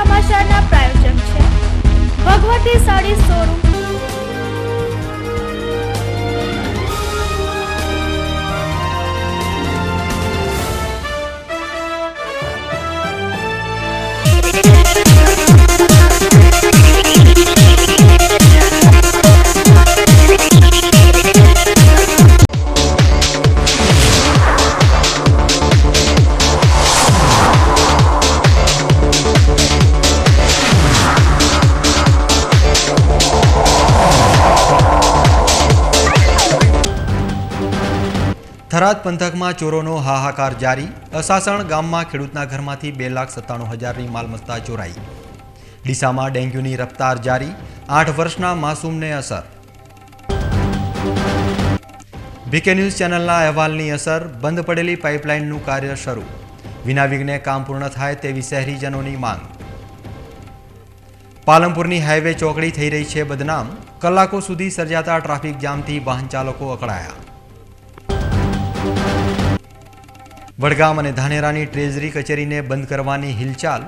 સમાચારના પ્રાયોજક છે ભગવતી સાડી શોરૂમ। થરાદ પંથકમાં ચોરોનો હાહાકાર જારી। અસાસણ ગામમાં ખેડૂતના ઘરમાંથી 2,97,000ની માલમત્તા ચોરાઈ। ડીસામાં ડેન્ગ્યુની રફતાર જારી। 8 વર્ષના માસૂમને અસર। બીકે ન્યૂઝ ચેનલના અહેવાલની અસર। બંધ પડેલી પાઇપલાઇનનું કાર્ય શરૂ। વિના વિઘ્ને કામ પૂર્ણ થાય તેવી શહેરીજનોની માંગ। પાલનપુરની હાઈવે ચોકડી થઈ રહી છે બદનામ। કલાકો સુધી સર્જાતા ટ્રાફિક જામથી વાહન ચાલકો અકળાયા। વડગામ અને ધાનેરાની ટ્રેઝરી કચેરીને બંધ કરવાની હિલચાલ।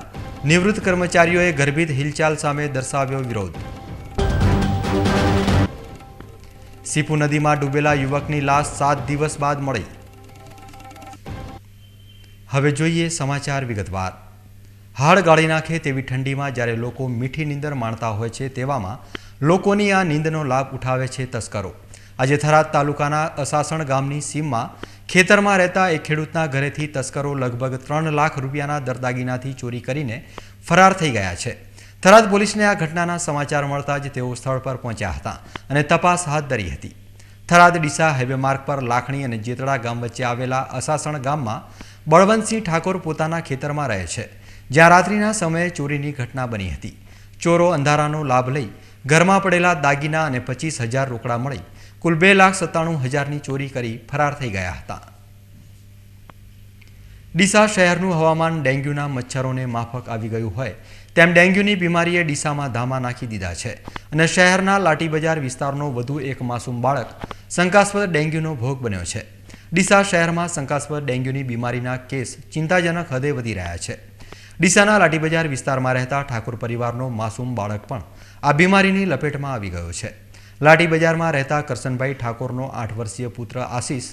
નિવૃત્ત કર્મચારીઓએ ગર્ભિત હિલચાલ સામે દર્શાવ્યો વિરોધ। સીપુ નદીમાં ડૂબેલા યુવકની લાશ 7 દિવસ બાદ મળી। હવે જોઈએ સમાચાર વિગતવાર। હાડ ગાળી નાખે તેવી ઠંડીમાં જ્યારે લોકો મીઠી નીંદર માણતા હોય છે તેવામાં લોકોની આ નીંદનો લાભ ઉઠાવે છે તસ્કરો। આજે થરાદ તાલુકાના અસાસણ ગામની સીમમાં ખેતરમાં રહેતા એક ખેડૂતના ઘરેથી તસ્કરો લગભગ 3 લાખ રૂપિયાના દરદાગીનાથી ચોરી કરીને ફરાર થઈ ગયા છે। થરાદ પોલીસને આ ઘટનાના સમાચાર મળતા જ તેઓ સ્થળ પર પહોંચ્યા હતા અને તપાસ હાથ ધરી હતી। થરાદ ડીસા હાઈવે માર્ગ પર લાખણી અને જેતડા ગામ વચ્ચે આવેલા અસાસણ ગામમાં બળવંતસિંહ ઠાકોર પોતાના ખેતરમાં રહે છે, જ્યાં રાત્રિના સમયે ચોરીની ઘટના બની હતી। ચોરો અંધારાનો લાભ લઈ ઘરમાં પડેલા દાગીના અને 25,000 રોકડા મળી કુલ 2,97,000ની ચોરી કરી ફરાર થઈ ગયા હતા। ડીસા શહેરનું હવામાન ડેન્ગ્યુના મચ્છરોને માફક આવી ગયું હોય તેમ ડેન્ગ્યુની બીમારીએ ડીસામાં ધામા નાખી દીધા છે અને શહેરના લાઠી બજાર વિસ્તારનો વધુ એક માસૂમ બાળક શંકાસ્પદ ડેન્ગ્યુનો ભોગ બન્યો છે। ડીસા શહેરમાં શંકાસ્પદ ડેન્ગ્યુની બીમારીના કેસ ચિંતાજનક હદે વધી રહ્યા છે। ડીસાના લાઠી બજાર વિસ્તારમાં રહેતા ઠાકોર પરિવારનો માસૂમ બાળક પણ આ બીમારીની લપેટમાં આવી ગયો છે। લાઠી બજારમાં રહેતા કરશનભાઈ ઠાકોરનો 8 વર્ષીય પુત્ર આશીષ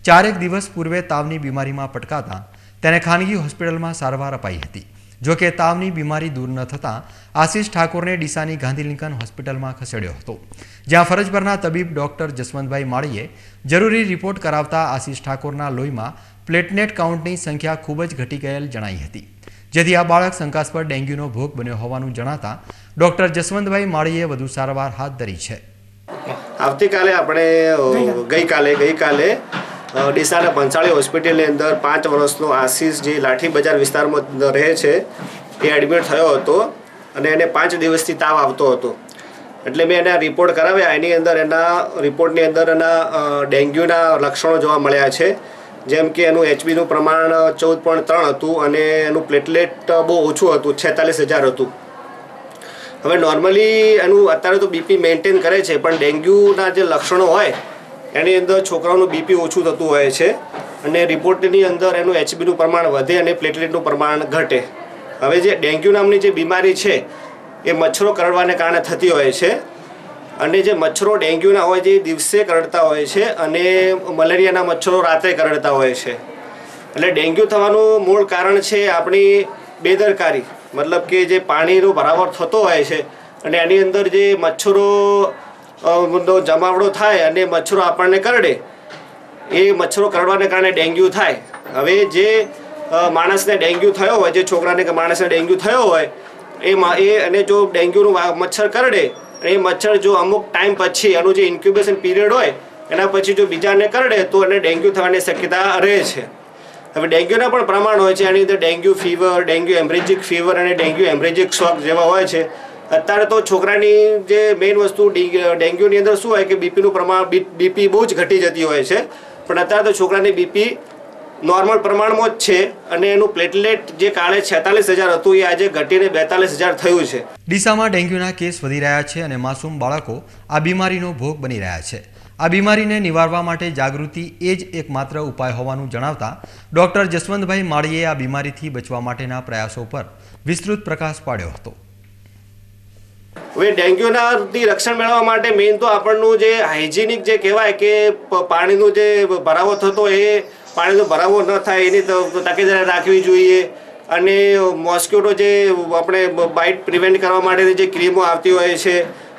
4 દિવસ પૂર્વે તાવની બીમારીમાં પટકાતા તેને ખાનગી હોસ્પિટલમાં સારવાર અપાઈ હતી। જોકે તાવની બીમારી દૂર ન થતાં આશીષ ઠાકોરને ડીસાની ગાંધી લિંકન હોસ્પિટલમાં ખસેડ્યો હતો, જ્યાં ફરજ પરના તબીબ ડોક્ટર જસવંતભાઈ માળીએ જરૂરી રિપોર્ટ કરાવતા આશીષ ઠાકોરના લોહીમાં પ્લેટલેટ કાઉન્ટની સંખ્યા ખૂબ જ ઘટી ગયેલ જણાઈ હતી, જેથી આ બાળક શંકાસ્પદ ડેન્ગ્યુનો ભોગ બન્યો હોવાનું જણાતા ડોક્ટર જસવંતભાઈ માળીએ વધુ સારવાર હાથ ધરી છે। આવતીકાલે આપણે ગઈકાલે ડીસાના પંચાળી હોસ્પિટલની અંદર 5 વર્ષનો આશીષ જે લાઠી બજાર વિસ્તારમાં રહે છે એ એડમિટ થયો હતો અને એને 5 દિવસથી તાવ આવતો હતો। એટલે મેં એના રિપોર્ટ કરાવ્યા। એની અંદર એના રિપોર્ટની અંદર એના ડેન્ગ્યુના લક્ષણો જોવા મળ્યા છે, જેમ કે એનું એચબીનું પ્રમાણ 14.3 હતું અને એનું પ્લેટલેટ બહુ ઓછું હતું, 46,000 હતું। હવે નોર્મલી એનું અત્યારે તો બીપી મેન્ટેન કરે છે, પણ ડેન્ગ્યુના જે લક્ષણો હોય એની અંદર છોકરાઓનું બીપી ઓછું થતું હોય છે અને રિપોર્ટની અંદર એનું એચબીનું પ્રમાણ વધે અને પ્લેટલેટનું પ્રમાણ ઘટે। હવે જે ડેન્ગ્યુ નામની જે બીમારી છે એ મચ્છરો કરડવાને કારણે થતી હોય છે અને જે મચ્છરો ડેન્ગ્યુના હોય જે દિવસે કરડતા હોય છે અને મલેરિયાના મચ્છરો રાત્રે કરડતા હોય છે। એટલે ડેન્ગ્યુ થવાનું મૂળ કારણ છે આપણી બેદરકારી, મતલબ કે જે પાણીનો ભરાવો થતો હોય છે અને એની અંદર જે મચ્છરો નો જમાવડો થાય અને મચ્છરો આપણને કરડે, એ મચ્છરો કરડવાને કારણે ડેન્ગ્યુ થાય। હવે જે માણસને ડેન્ગ્યુ થયો હોય, જે છોકરાને કે માણસને ડેન્ગ્યુ થયો હોય એ અને જો ડેન્ગ્યુનું મચ્છર કરડે અને એ મચ્છર જો અમુક ટાઈમ પછી એનું જે ઇન્ક્યુબેશન પીરિયડ હોય એના પછી જો બીજાને કરડે તો એને ડેન્ગ્યુ થવાની શક્યતા રહે છે। હવે ડેન્ગ્યુના પણ પ્રમાણ હોય છે, એની અંદર dengue fever, dengue haemorrhagic fever અને ડેન્ગ્યુ હેમરેજિક શોક જેવા હોય છે। અત્યારે તો છોકરાની જે મેઇન વસ્તુ ડેન્ગ્યુની અંદર શું હોય કે બીપીનું પ્રમાણ બીપી બહુ જ ઘટી જતી હોય છે, પણ અત્યારે તો છોકરાની બીપી નોર્મલ પ્રમાણમાં જ છે અને એનું પ્લેટલેટ જે કાલે 46,000 હતું એ આજે ઘટીને 42,000 થયું છે। ડીસામાં ડેન્ગ્યુના કેસ વધી રહ્યા છે અને માસૂમ બાળકો આ બીમારીનો ભોગ બની રહ્યા છે। આ બીમારીને નિવારવા માટે જાગૃતિ એ જ એકમાત્ર ઉપાય હોવાનું જણાવતા ડોક્ટર જસવંતભાઈ માળીએ આ બીમારીથી બચવા માટેના પ્રયાસો પર વિસ્તૃત પ્રકાશ પાડ્યો હતો. હવે ડેન્ગ્યુનાથી રક્ષણ મેળવવા માટે મેઇન તો આપણનું જે હાઇજેનિક જે કહેવાય કે પાણીનો જે ભરાવો થતો એ પાણીનો ભરાવો ન થાય એની તકેદારી રાખવી જોઈએ. અને મોસ્કિટો જે આપણે બાઇટ પ્રિવેન્ટ કરવા માટેની જે ક્રીમો આવતી હોય છે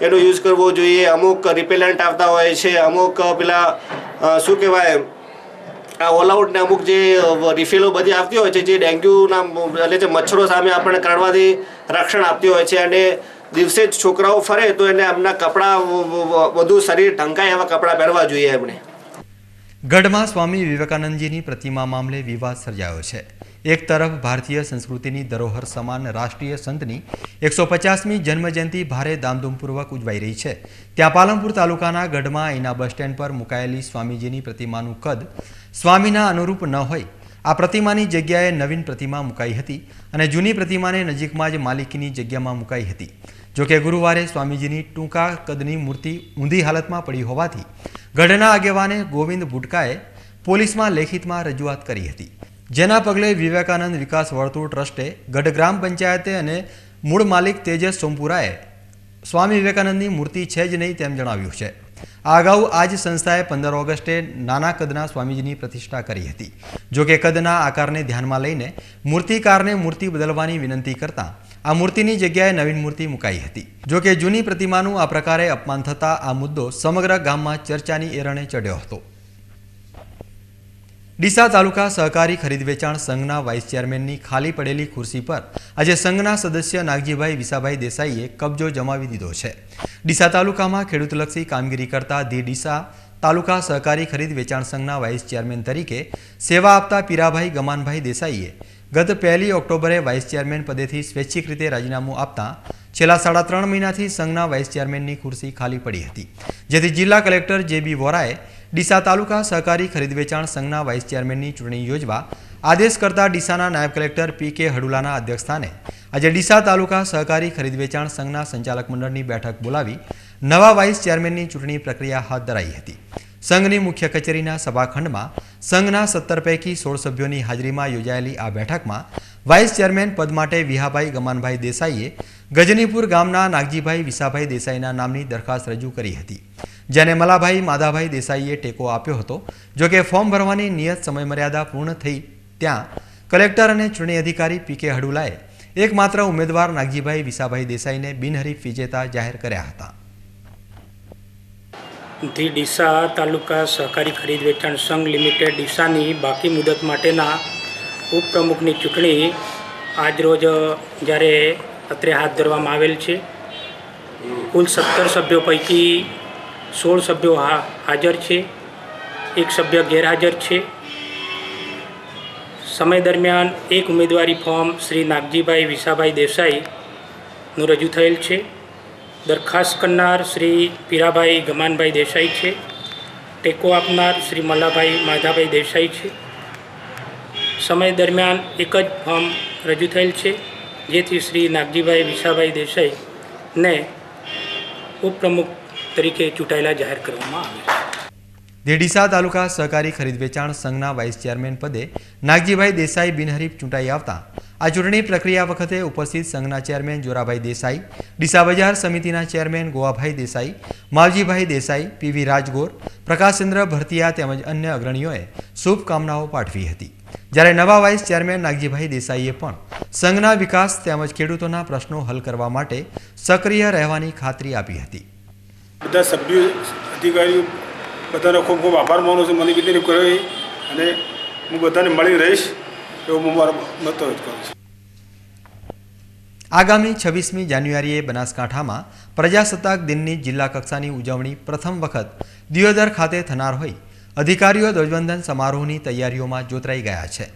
એનો યુઝ કરવો જોઈએ. અમુક રિપેલન્ટ આવતા હોય છે, અમુક પેલા શું કહેવાય ઓલ આઉટ ને અમુક જે રિફિલો બધી આવતી હોય છે જે ડેન્ગ્યુના એટલે જે મચ્છરો સામે આપણને કરડવાથી રક્ષણ આપતી હોય છે. અને દિવસે જ છોકરાઓ ફરે તો એને એમના કપડાં વધુ શરીર ઢંકાય એવા કપડાં પહેરવા જોઈએ એમણે. ગઢમાં સ્વામી વિવેકાનંદજીની પ્રતિમા મામલે વિવાદ સર્જાયો છે. એક તરફ ભારતીય સંસ્કૃતિની ધરોહર સમાન રાષ્ટ્રીય સંતની 150મી જન્મજયંતિ ભારે ધામધૂમપૂર્વક ઉજવાઈ રહી છે. ત્યાં પાલનપુર તાલુકાના ગઢમાં અહીંના બસ સ્ટેન્ડ પર મુકાયેલી સ્વામીજીની પ્રતિમાનું કદ સ્વામીના અનુરૂપ ન હોય આ પ્રતિમાની જગ્યાએ નવીન પ્રતિમા મુકાઈ હતી અને જૂની પ્રતિમાને નજીકમાં જ માલિકીની જગ્યામાં મુકાઈ હતી. જોકે ગુરુવારે સ્વામીજીની ટૂંકા કદની મૂર્તિ ઊંધી હાલતમાં પડી હોવાથી ગઢના આગેવાને ગોવિંદ ભુટકાએ પોલીસમાં લેખિતમાં રજૂઆત કરી હતી. જેના પગલે વિવેકાનંદ વિકાસ વર્તુળ ટ્રસ્ટે ગઢ ગ્રામ પંચાયતે અને મૂળ માલિક તેજસ સોમપુરાએ સ્વામી વિવેકાનંદની મૂર્તિ છે જ નહીં તેમ જણાવ્યું છે. આ અગાઉ આ જ સંસ્થાએ 15 ઓગસ્ટે નાના કદના સ્વામીજીની પ્રતિષ્ઠા કરી હતી. જોકે કદના આકારને ધ્યાનમાં લઈને મૂર્તિકારને મૂર્તિ બદલવાની વિનંતી કરતા આ મૂર્તિની જગ્યાએ નવીન મૂર્તિ મુકાઈ હતી. જોકે જૂની પ્રતિમાનું આ પ્રકારે અપમાન થતાં આ મુદ્દો સમગ્ર ગામમાં ચર્ચાની એરણે ચડ્યો હતો. ડીસા તાલુકા સહકારી ખરીદ વેચાણ સંઘના વાઇસ ચેરમેનની ખાલી પડેલી ખુરશી પર આજે સંઘના સદસ્ય નાગજીભાઈ વિસાભાઈ દેસાઈએ કબજો જમાવી દીધો છે. ડીસા તાલુકામાં ખેડૂતલક્ષી કામગીરી કરતા ધી ડીસા તાલુકા સહકારી ખરીદ વેચાણ સંઘના વાઇસ ચેરમેન તરીકે સેવા આપતા પીરાભાઈ ગમાનભાઈ દેસાઈએ ગત 1 ઓક્ટોબરે વાઇસ ચેરમેન પદેથી સ્વૈચ્છિક રીતે રાજીનામું આપતા છેલ્લા 3.5 મહિનાથી સંઘના વાઇસ ચેરમેનની ખુરશી ખાલી પડી હતી. જેથી જિલ્લા કલેક્ટર જે.બી. વોરાએ ડીસા તાલુકા સહકારી ખરીદ વેચાણ સંઘના વાઇસ ચેરમેનની ચૂંટણી યોજવા આદેશ કરતા ડીસાના નાયબ કલેક્ટર પી.કે. હડુલાના અધ્યક્ષસ્થાને આજે ડીસા તાલુકા સહકારી ખરીદ વેચાણ સંઘના સંચાલક મંડળની બેઠક બોલાવી નવા વાઇસ ચેરમેનની ચૂંટણી પ્રક્રિયા હાથ ધરાઈ હતી. સંઘની મુખ્ય કચેરીના સભાખંડમાં સંઘના 17 પૈકી 16 સભ્યોની હાજરીમાં યોજાયેલી આ બેઠકમાં વાઇસ ચેરમેન પદ માટે વિહાભાઈ ગમાનભાઈ દેસાઈએ ગજનીપુર ગામના નાગજીભાઈ વિસાભાઈ દેસાઈના નામની દરખાસ્ત રજૂ કરી હતી. જેને મલાભાઈ માધાભાઈ દેસાઈએ ટેકો આપ્યો હતો. જોકે ફોર્મ ભરવાની નિયત સમયમર્યાદા પૂર્ણ થઈ ત્યાં કલેક્ટર અને ચૂંટણી અધિકારી પી.કે. હડુલાએ એકમાત્ર ઉમેદવાર નાગજીભાઈ વિસાભાઈ દેસાઈને બિનહરીફ વિજેતા જાહેર કર્યા હતા. ધી ડીસા તાલુકા સહકારી ખરીદ વેચાણ સંઘ લિમિટેડ ડીસાની બાકી મુદત માટેના ઉપપ્રમુખની ચૂંટણી આજરોજ જ્યારે અત્રે હાથ ધરવામાં આવેલ છે. કુલ 17 સભ્યો પૈકી 16 સભ્યો હાજર છે, એક સભ્ય ગેરહાજર છે. સમય દરમિયાન એક ઉમેદવારી ફોર્મ શ્રી નાગજીભાઈ વિસાભાઈ દેસાઈનું રજૂ થયેલ છે. દરખાસ્ત કરનાર શ્રી પીરાભાઈ ગમાનભાઈ દેસાઈ છે. ટેકો આપનાર શ્રી મલ્લાભાઈ માધાભાઈ દેસાઈ છે. સમય દરમિયાન એક જ ફોર્મ રજૂ થયેલ છે, જેથી શ્રી નાગજીભાઈ વિસાભાઈ દેસાઈને ઉપપ્રમુખ તરીકે ચૂંટાયેલા જાહેર કરવામાં આવે છે. ડીસા તાલુકા સહકારી ખરીદ વેચાણ સંઘના વાઇસ ચેરમેન પદે નાગજીભાઈ દેસાઈ બિનહરીફ ચૂંટાઈ આવતા આ ચૂંટણી પ્રક્રિયા વખતે ઉપસ્થિત સંઘના ચેરમેન જોરાભાઈ દેસાઈ, ડીસા બજાર સમિતિના ચેરમેન ગોવાભાઈ દેસાઈ, માવજીભાઈ દેસાઈ, પીવી રાજગોર, પ્રકાશચંદ્ર ભરતિયા તેમજ અન્ય અગ્રણીઓએ શુભકામનાઓ પાઠવી હતી. જ્યારે નવા વાઇસ ચેરમેન નાગજીભાઈ દેસાઈએ પણ સંઘના વિકાસ તેમજ ખેડૂતોના પ્રશ્નો હલ કરવા માટે સક્રિય રહેવાની ખાતરી આપી હતી. બધા સભ્યો અધિકારીઓ બધાનો ખૂબ ખૂબ આભાર માનું છું. મને વિનંતી કરી અને હું બધાને મળી રહીશ એવું હું મારો મત કરું છું. આગામી 26મી જાન્યુઆરીએ બનાસકાંઠામાં પ્રજાસત્તાક દિનની જિલ્લા કક્ષાની ઉજવણી પ્રથમ વખત દિયોદર ખાતે થનાર હોય અધિકારીઓ ધ્વજવંદન સમારોહની તૈયારીઓમાં જોતરાઈ ગયા છે.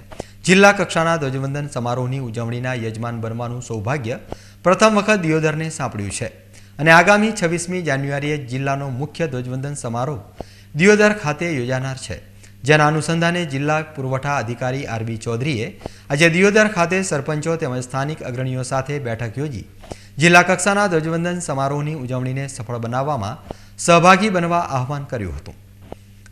જિલ્લા કક્ષાના ધ્વજવંદન સમારોહની ઉજવણીના યજમાન બનવાનું સૌભાગ્ય પ્રથમ વખત દિયોદરને સાંપડ્યું છે અને આગામી 26મી જાન્યુઆરીએ જિલ્લાનો મુખ્ય ધ્વજવંદન સમારોહ દિયોદર ખાતે યોજાનાર છે. જેના અનુસંધાને જિલ્લા પુરવઠા અધિકારી આર.બી. ચૌધરીએ આજે દિયોદર ખાતે સરપંચો તેમજ સ્થાનિક અગ્રણીઓ સાથે બેઠક યોજી જિલ્લા કક્ષાના ધ્વજવંદન સમારોહની ઉજવણીને સફળ બનાવવામાં સહભાગી બનવા આહવાન કર્યું હતું.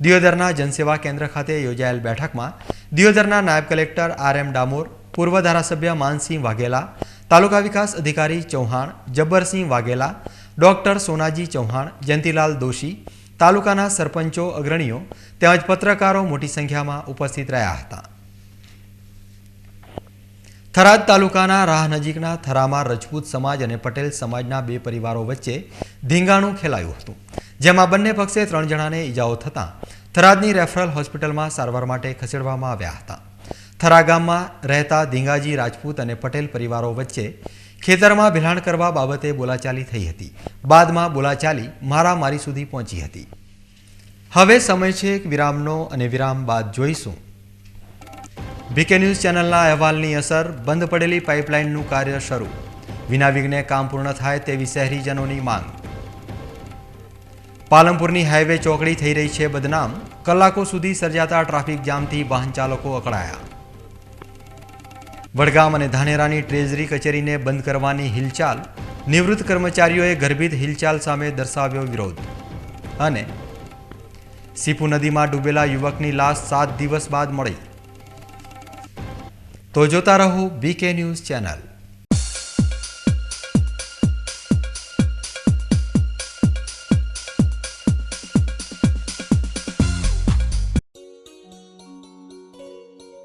દિયોદરના જનસેવા કેન્દ્ર ખાતે યોજાયેલ બેઠકમાં દિયોદરના નાયબ કલેક્ટર આર.એમ. ડામોર, પૂર્વ ધારાસભ્ય માનસિંહ વાઘેલા, તાલુકા વિકાસ અધિકારી ચૌહાણ જબ્બરસિંહ વાઘેલા, ડોક્ટર સોનાજી ચૌહાણ, જયંતિલાલ દોશી, તાલુકાના સરપંચો અગ્રણીઓ તેમજ પત્રકારો મોટી સંખ્યામાં ઉપસ્થિત રહ્યા હતા. થરાદ તાલુકાના રાહ નજીકના થરામાં રજપૂત સમાજ અને પટેલ સમાજના બે પરિવારો વચ્ચે ધીંગાણું ખેલાયું હતું, જેમાં બંને પક્ષે 3 જણાને ઈજાઓ થતાં થરાદની રેફરલ હોસ્પિટલમાં સારવાર માટે ખસેડવામાં આવ્યા હતા. થરા ગામમાં રહેતા ધીંગાજી રાજપૂત અને પટેલ પરિવારો વચ્ચે ખેતરમાં ભિલાણ કરવા બાબતે બોલાચાલી થઈ હતી. બાદમાં બોલાચાલી મારામારી સુધી પહોંચી હતી. હવે સમય છે એક વિરામનો અને વિરામ બાદ જોઈશું બીકે ન્યૂઝ ચેનલના અહેવાલની અસર. બંધ પડેલી પાઇપલાઇનનું કાર્ય શરૂ, વિના વિઘ્ને કામ પૂર્ણ થાય તેવી શહેરીજનોની માંગ. પાલનપુરની હાઈવે ચોકડી થઈ રહી છે બદનામ, કલાકો સુધી સર્જાતા ટ્રાફિક જામથી વાહન ચાલકો અકળાયા. વડગામ અને ધાનેરાની ટ્રેઝરી કચેરીને બંધ કરવાની હિલચાલ, નિવૃત્ત કર્મચારીઓએ ગર્ભિત હિલચાલ સામે દર્શાવ્યો વિરોધ. અને સીપુ નદીમાં ડૂબેલા યુવકની લાશ 7 દિવસ બાદ મળી. તો જોતા રહો બીકે ન્યૂઝ ચેનલ.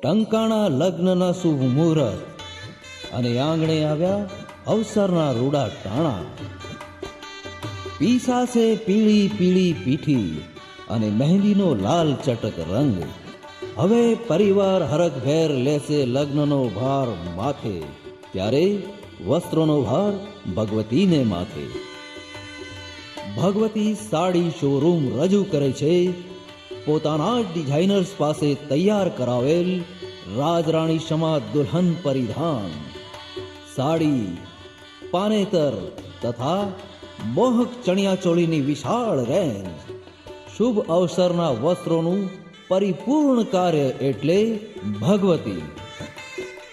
ટંકાણા લગ્નના શુભ મુહૂર્ત અને આંગણે આવ્યા અવસરના રૂડા ટાણા. પીસાશે પીળી પીળી પીઠી અને મહેંદીનો લાલ ચટક રંગ. હવે પરિવાર હરખભેર લેશે લગ્નનો ભાર માથે, ત્યારે વસ્ત્રોનો ભાર ભગવતીને માથે. ભગવતી સાડી શોરૂમ રજૂ કરે છે પોતાના ડિઝાઇનર્સ પાસે તૈયાર કરાવેલ રાજરાણી સમા દુલ્હન પરિધાન, સાડી, પાનેતર તથા મોહક ચણિયાચોળીની વિશાળ રેન્જ. શુભ અવસરના વસ્ત્રોનું પરિપૂર્ણ કાર્ય એટલે ભગવતી.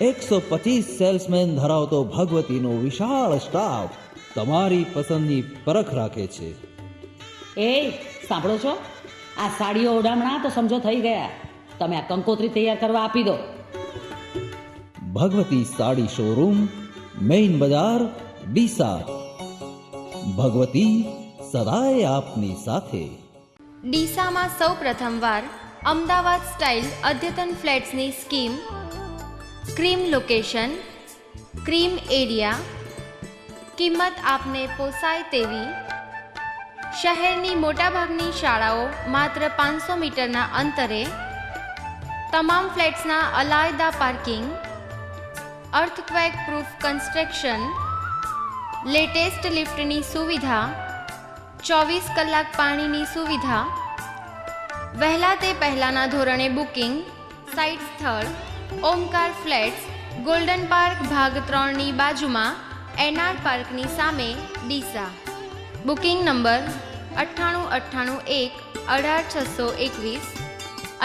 125 સેલ્સમેન ધરાવતો ભગવતીનો વિશાળ સ્ટાફ તમારી પસંદની પરખ રાખે છે. એ સાંભળો છો, આ સાડીઓ ઓઢામણા તો સમજો થઈ ગયા. તમે આ કંકોત્રી તૈયાર કરવા આપી દો. ભગવતી સાડી શોરૂમ, મેઇન બજાર, ડીસા. ભગવતી સદાય આપની સાથે. ડીસામાં સૌ પ્રથમવાર અમદાવાદ સ્ટાઇલ અદ્યતન ફ્લેટ્સની scheme, cream location, cream area, કિંમત આપને પોસાય તેવી. શહેરની મોટાભાગની શાળાઓ માત્ર 500 મીટરના અંતરે. તમામ ફ્લેટ્સના અલાયદા parking, earthquake proof construction, latest લિફ્ટની સુવિધા, 24 કલાક પાણીની સુવિધા. વહેલા તે પહેલાંના ધોરણે બુકિંગ. સાઇટ સ્થળ ઓમકાર ફ્લેટ્સ, ગોલ્ડન પાર્ક ભાગ 3ની બાજુમાં, એનઆર પાર્કની સામે, ડીસા. બુકિંગ નંબર 9891 18621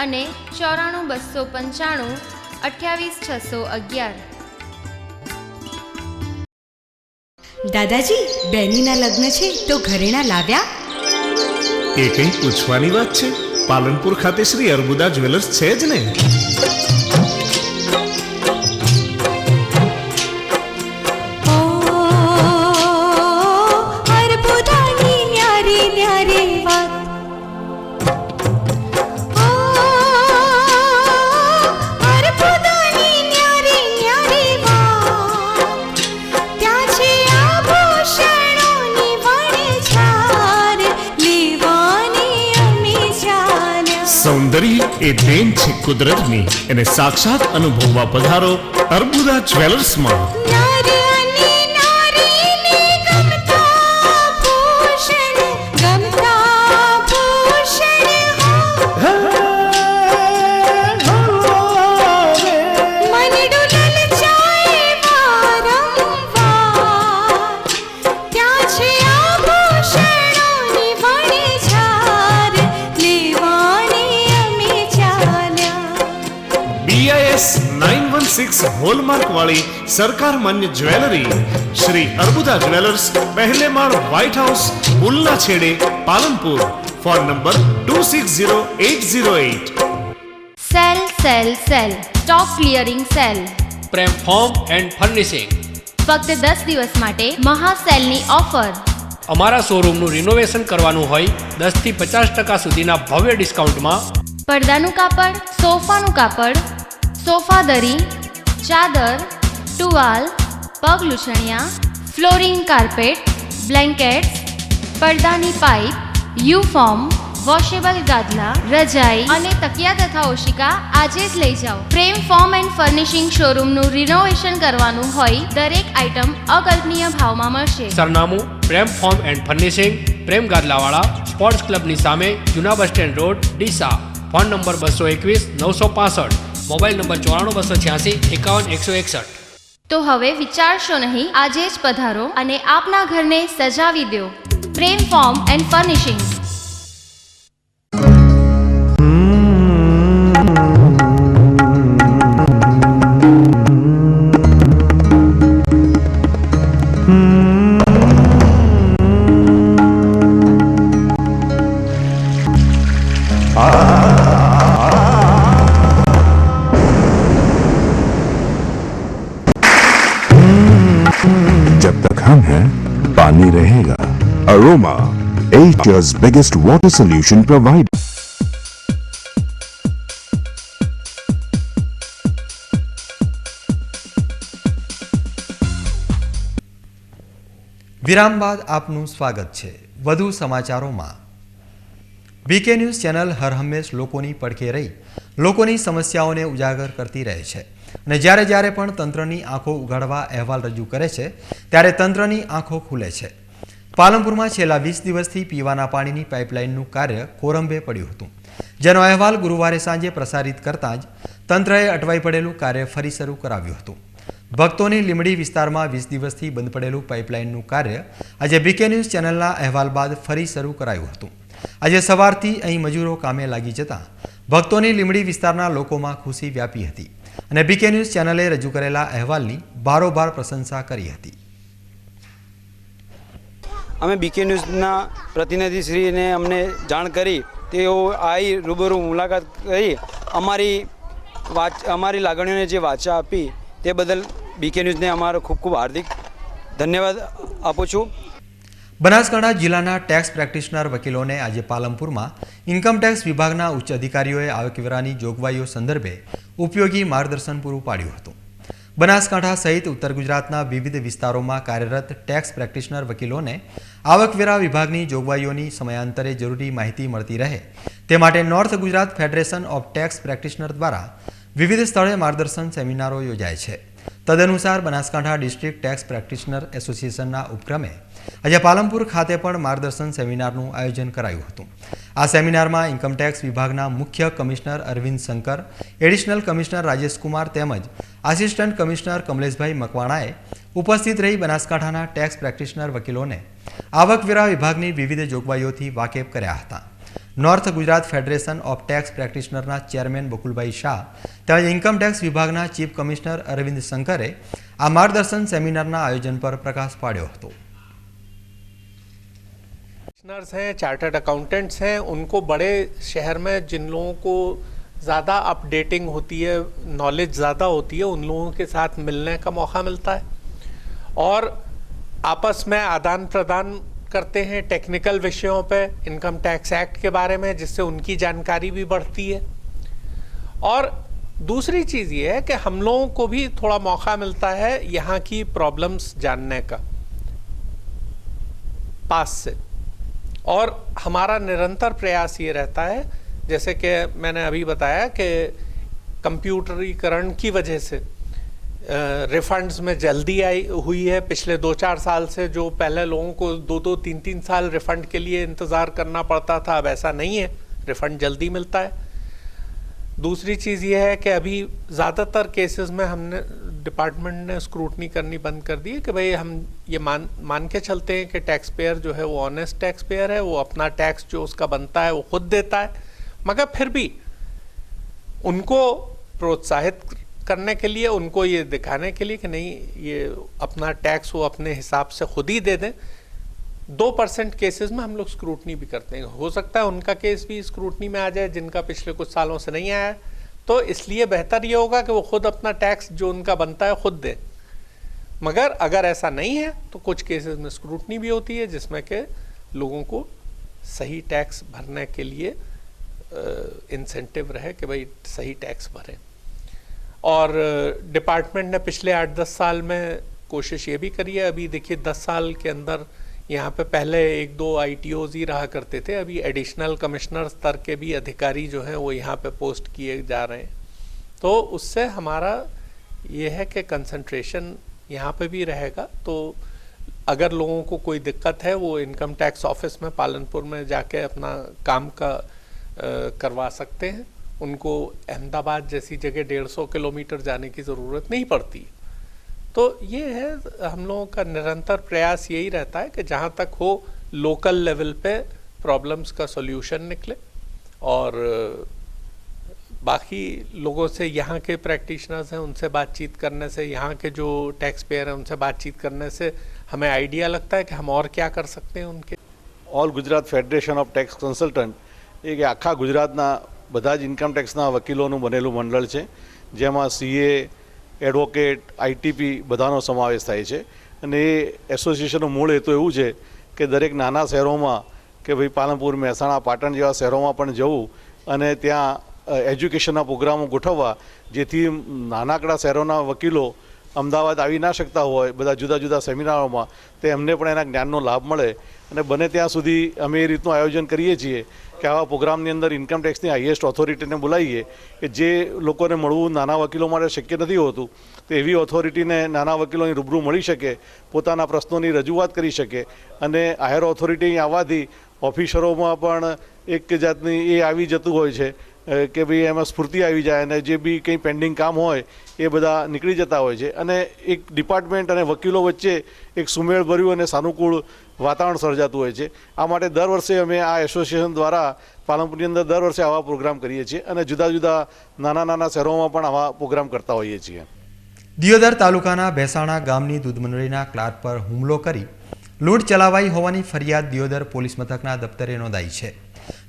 અને 94295 28611. દાદાજી, બેનીના લગ્ન છે તો ઘરેણા લાવ્યા? એ કંઈ પૂછવાની વાત છે? પાલનપુર ખાતે શ્રી અર્બુદા જ્વેલર્સ છે જ ને. સૌંદર્ય એ દેન છે કુદરતની, એને સાક્ષાત અનુભવવા પધારો અર્બુદા જ્વેલર્સમાં. BIS 916 હોલમાર્ક વાળી સરકાર માન્ય જ્વેલરી શ્રી અર્બુદા જ્વેલર્સ, પહેલે માળ, વ્હાઇટ હાઉસ, પુલના છેડે, Palanpur. Phone number 260808. Sale sale sale stock clearing cell. Prem home and furnishing, ફક્ત 10 દિવસ માટે મહાસેલની ઓફર. અમારા શોરૂમનું રિનોવેશન કરવાનું હોય 10 થી 50% સુધીના ભવ્ય ડિસ્કાઉન્ટમાં પડદાનું કાપડ, સોફાનું કાપડ, સોફા દરી, ચાદર, ટુવાલ, પગ લૂછણિયા, ફ્લોરિંગ કાર્પેટ, બ્લેન્કેટ્સ, પડદાની પાઇપ, યુફોર્મ, વોશેબલ ગાદલા, રજાઈ અને તકિયા તથા ઓશિકા આજે જ લઈ જાઓ. પ્રેમ ફોર્મ એન્ડ ફર્નિશિંગ શોરૂમનું રિનોવેશન કરવાનું હોય દરેક આઇટમ અકલ્પનીય ભાવમાં મળશે. સરનામું Prem foam and furnishing, Prem ગાદલાવાળા, સ્પોર્ટ્સ ક્લબની સામે, જૂના bus stand road, Deesa. Phone number 221 965, mobile number 94 286 51 161. તો હવે વિચારશો નહીં, આજે જ પધારો અને આપના ઘરને સજાવી દો. પ્રેમ ફોર્મ એન્ડ ફર્નિશિંગ. जब तक हम हैं पानी रहेगा. Aroma, Asia's biggest water solution provider. વિરામ બાદ આપનું સ્વાગત છે. વધુ સમાચારોમાં. બીકે ન્યૂઝ ચેનલ હર હંમેશ લોકોની પડખે રહી લોકોની સમસ્યાઓને ઉજાગર કરતી રહે છે અને જ્યારે પણ તંત્રની આંખો ઉઘાડવા અહેવાલ રજૂ કરે છે ત્યારે તંત્રની આંખો ખુલે છે. પાલનપુરમાં છેલ્લા 20 દિવસથી પીવાના પાણીની પાઇપલાઇનનું કાર્ય કોરંબે પડ્યું હતું, જેનો અહેવાલ ગુરુવારે સાંજે પ્રસારિત કરતાં જ તંત્રએ અટવાઈ પડેલું કાર્ય ફરી શરૂ કરાવ્યું હતું. ભક્તોની લીમડી વિસ્તારમાં 20 દિવસથી બંધ પડેલું પાઇપલાઇનનું કાર્ય આજે બીકે ન્યૂઝ ચેનલના અહેવાલ બાદ ફરી શરૂ કરાયું હતું. આજે સવારથી અહીં મજૂરો કામે લાગી જતા ભક્તોની લીમડી વિસ્તારના લોકોમાં ખુશી વ્યાપી હતી અને બીકે ન્યૂઝ ચેનલે રજૂ કરેલા અહેવાલની બારોબાર પ્રશંસા કરી હતી. અમે બીકે ન્યૂઝના પ્રતિનિધિશ્રીને અમને જાણ કરી, તેઓ આવી રૂબરૂ મુલાકાત કરી અમારી લાગણીઓને જે વાચા આપી તે બદલ બીકે ન્યૂઝને અમારો ખૂબ હાર્દિક ધન્યવાદ આપું છું. બનાસકાંઠા જિલ્લાના ટેક્સ પ્રેક્ટિશનર વકીલોને આજે પાલનપુરમાં ઇન્કમટેક્સ વિભાગના ઉચ્ચ અધિકારીઓએ આવકવેરાની જોગવાઈઓ સંદર્ભે ઉપયોગી માર્ગદર્શન પૂરું પાડ્યું હતું. બનાસકાંઠા સહિત ઉત્તર ગુજરાતના વિવિધ વિસ્તારોમાં કાર્યરત ટેક્સ પ્રેક્ટિશનર વકીલોને આવકવેરા વિભાગની જોગવાઈઓની સમયાંતરે જરૂરી માહિતી મળતી રહે તે માટે north Gujarat federation of tax practitioner દ્વારા વિવિધ સ્થળે માર્ગદર્શન સેમિનારો યોજાય છે. તદનુસાર બનાસકાંઠા ડિસ્ટ્રિક્ટ ટેક્સ પ્રેક્ટિશનર એસોસિએશનના ઉપક્રમે આજે પાલનપુર ખાતે પણ માર્ગદર્શન સેમિનારનું આયોજન કરાયું હતું. આ સેમિનારમાં ઇન્કમટેક્સ વિભાગના મુખ્ય commissioner Arvind Shankar, additional commissioner Rajesh Kumar તેમજ આસિસ્ટન્ટ કમિશનર કમલેશભાઈ મકવાણાએ ઉપસ્થિત રહી બનાસકાંઠાના ટેક્સ પ્રેક્ટિશનર વકીલોને આવકવેરા વિભાગની વિવિધ જોગવાઈઓથી વાકેફ કર્યા હતા. North Gujarat federation of tax પ્રેક્ટિશનરના ચેરમેન બકુલભાઈ શાહ તેમજ ઇન્કમટેક્સ વિભાગના ચીફ કમિશનર અરવિંદ શંકરે આ માર્ગદર્શન સેમિનારના આયોજન પર પ્રકાશ પાડ્યો હતો. हैं, चार्टर्ड अकाउंटेंट्स हैं, उनको बड़े शहर में जिन लोगों को ज़्यादा अपडेटिंग होती है, नॉलेज ज़्यादा होती है, उन लोगों के साथ मिलने का मौका मिलता है और आपस में आदान प्रदान करते हैं टेक्निकल विषयों पे, इनकम टैक्स एक्ट के बारे में, जिससे उनकी जानकारी भी बढ़ती है. और दूसरी चीज़ ये है कि हम लोगों को भी थोड़ा मौका मिलता है यहाँ की प्रॉब्लम्स जानने का पास से. और हमारा निरंतर प्रयास ये रहता है, जैसे कि मैंने अभी बताया कि कंप्यूटरीकरण की वजह से रिफंड्स में जल्दी हुई है. पिछले 2-4 साल से जो पहले लोगों को 2-2, 3-3 साल रिफंड के लिए इंतज़ार करना पड़ता था, अब ऐसा नहीं है, रिफंड जल्दी मिलता है. दूसरी चीज़ ये है कि अभी ज़्यादातर केसेस में हमने डिपार्टमेंट ने स्क्रूटनी करनी बंद कर दी है कि भाई हम ये मान के चलते हैं कि टैक्स पेयर जो है वो ऑनेस्ट टैक्स पेयर है, वो अपना टैक्स जो उसका बनता है वो खुद देता है. मगर फिर भी उनको प्रोत्साहित करने के लिए, उनको ये दिखाने के लिए कि नहीं, ये अपना टैक्स वो अपने हिसाब से खुद ही दे दें. 2% केसेस में हम लोग स्क्रूटनी भी करते हैं. हो सकता है उनका केस भी स्क्रूटनी में आ जाए जिनका पिछले कुछ सालों से नहीं आया, तो इसलिए बेहतर ये होगा कि वो खुद अपना टैक्स जो उनका बनता है खुद दें. मगर अगर ऐसा नहीं है तो कुछ केसेस में स्क्रूटनी भी होती है, जिसमें के लोगों को सही टैक्स भरने के लिए इंसेंटिव रहे कि भाई सही टैक्स भरें। और डिपार्टमेंट ने पिछले 8-10 साल में कोशिश ये भी करी है। अभी देखिए 10 साल के अंदर यहाँ पे पहले 1-2 ITOs ही रहा करते थे, अभी एडिशनल कमिश्नर स्तर के भी अधिकारी जो हैं वो यहाँ पे पोस्ट किए जा रहे हैं। तो उससे हमारा ये है कि कंसंट्रेशन यहाँ पे भी रहेगा। तो अगर लोगों को कोई दिक्कत है वो इनकम टैक्स ऑफिस में पालनपुर में जाके अपना काम का करवा सकते हैं। उनको अहमदाबाद जैसी जगह 150 किलोमीटर जाने की ज़रूरत नहीं पड़ती। तो ये है हम लोगों का निरंतर प्रयास, यही रहता है कि जहाँ तक हो लोकल लेवल पे प्रॉब्लम्स का सॉल्यूशन निकले, और बाकी लोगों से, यहाँ के प्रैक्टिशनर्स हैं उनसे बातचीत करने से, यहाँ के जो टैक्स पेयर हैं उनसे बातचीत करने से हमें आइडिया लगता है कि हम और क्या कर सकते हैं उनके। All Gujarat federation of tax consultant એ કે આખા ગુજરાતના બધા જ ઇન્કમ ટેક્સના વકીલોનું બનેલું મંડળ છે, જેમાં CA, એડવોકેટ, ITP બધાનો સમાવેશ થાય છે। અને એ એસોસિએશનનો મૂળ હેતુ એવું છે કે દરેક નાના શહેરોમાં કે ભાઈ પાલનપુર, મહેસાણા, પાટણ જેવા શહેરોમાં પણ જવું અને ત્યાં એજ્યુકેશનના પ્રોગ્રામો ગોઠવવા, જેથી નાનાકડા શહેરોના વકીલો અમદાવાદ આવી ના શકતા હોય બધા જુદા જુદા સેમિનારોમાં, તે એમને પણ એના જ્ઞાનનો લાભ મળે। અને બને ત્યાં સુધી અમે એ રીતનું આયોજન કરીએ છીએ કે આવા પ્રોગ્રામની અંદર ઇન્કમ ટેક્સની હાઈએસ્ટ ઓથોરિટીને બોલાવીએ કે જે લોકોને મળવું નાના વકીલો માટે શક્ય નથી હોતું, તો એવી ઓથોરિટીને નાના વકીલોની રૂબરૂ મળી શકે, પોતાના પ્રશ્નોની રજૂઆત કરી શકે। અને હાયર ઓથોરિટી આવવાથી ઓફિસરોમાં પણ એક જાતની એ આવી જતું હોય છે કે ભાઈ એમાં સ્ફૂર્તિ આવી જાય અને જે બી કંઈ પેન્ડિંગ કામ હોય એ બધા નીકળી જતા હોય છે। અને એક ડિપાર્ટમેન્ટ અને વકીલો વચ્ચે એક સુમેળભર્યું અને સાનુકૂળ વાતાવરણ સર્જાતું હોય છે। આ માટે દર વર્ષે અમે આ એસોસિએશન દ્વારા પાલનપુરની અંદર દર વર્ષે આવા પ્રોગ્રામ કરીએ છીએ અને જુદા જુદા નાના નાના શહેરોમાં પણ આવા પ્રોગ્રામ કરતા હોઈએ છીએ। દિયોદર તાલુકાના ભેસાણા ગામની દૂધ મંડળીના ક્લાર્ક પર હુમલો કરી લૂંટ ચલાવાઈ હોવાની ફરિયાદ દિયોદર પોલીસ મથકના દફતરે નોંધાઈ છે।